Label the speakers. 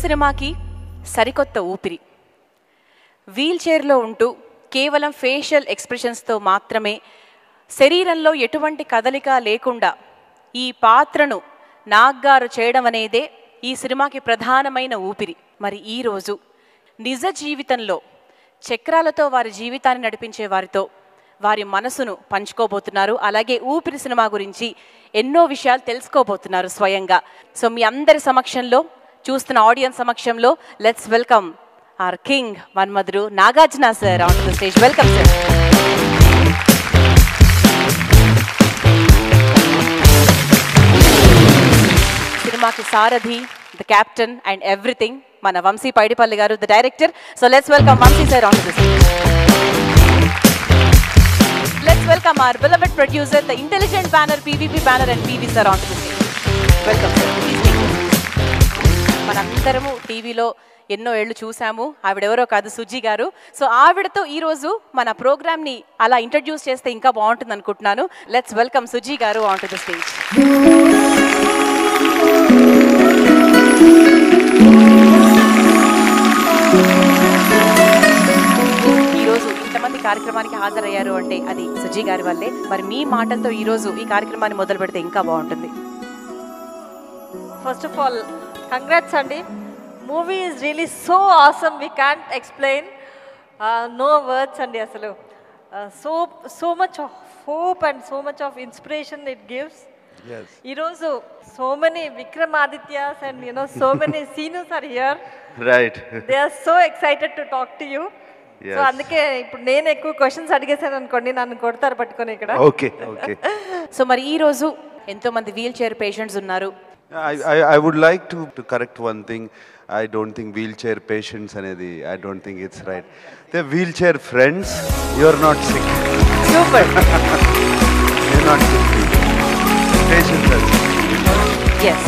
Speaker 1: సినిమాకి సరికొత్త ఊపిరి. వీల్ చైర్లో ఉంటూ కేవలం ఫేషియల్ ఎక్స్ప్రెషన్స్తో మాత్రమే, శరీరంలో ఎటువంటి కదలిక లేకుండా ఈ పాత్రను నాగ్గారు చేయడం అనేదే ఈ సినిమాకి ప్రధానమైన ఊపిరి. మరి ఈరోజు నిజ జీవితంలో చక్రాలతో వారి జీవితాన్ని నడిపించే వారితో వారి మనసును పంచుకోబోతున్నారు. అలాగే ఊపిరి సినిమా గురించి ఎన్నో విషయాలు తెలుసుకోబోతున్నారు స్వయంగా. సో మీ అందరి సమక్షంలో, చూస్తున్న ఆడియన్స్ సమక్షంలో, let's welcome our king, Manmadru Nagarjuna sir onto the stage. Welcome sir. Cinemaki Sarathi, the captain and everything, mana Vamsi Paidipalli garu, the director. So let's welcome Vamsi sir onto the stage. Let's welcome our beloved producer, the intelligent banner, PVP banner and PV sir onto the stage. Welcome sir. Please take it. మనందరము టీవీలో ఎన్నో ఏళ్ళు చూసాము. ఆవిడెవరో కాదు, సుజీ గారు. So ఆవిడతో ఈరోజు మన ప్రోగ్రామ్ని అలా ఇంట్రడ్యూస్ చేస్తే ఇంకా బాగుంటుంది అనుకుంటున్నాను. లెట్స్ వెల్కమ్ సుజీ గారు ఆన్ టు ద స్టేజ్. ఈరోజు ఇంతమంది కార్యక్రమానికి హాజరయ్యారు అంటే అది సుజీ గారి వల్లే. మరి మీ మాటలతో ఈరోజు ఈ కార్యక్రమాన్ని మొదలు పెడితే ఇంకా బాగుంటుంది.
Speaker 2: First of all congrats Andy. Movie is really so awesome, we can't explain. No words Andy asalu. So much of hope and so much of inspiration it gives.
Speaker 3: Yes.
Speaker 2: Irozu so many Vikramaadityas and so many seniors are here.
Speaker 3: Right.
Speaker 2: They are so excited to talk to you.
Speaker 3: Yes.
Speaker 2: So అందుకే ఇప్పుడు నేను ఎక్కువ questions అడిగేసాను అనుకోండి, నన్ను కొడతారు పట్టుకొని ఇక్కడ.
Speaker 3: Okay.
Speaker 1: So మరి ఈ రోజు ఎంతో మంది వీల్ చైర్ పేషెంట్స్ ఉన్నారు.
Speaker 3: I would like to correct one thing. I don't think wheelchair patients anedi. I don't think it's right. They're wheelchair friends. You're not sick.
Speaker 1: Super.
Speaker 3: You're not sick. Patients are sick.
Speaker 1: Yes.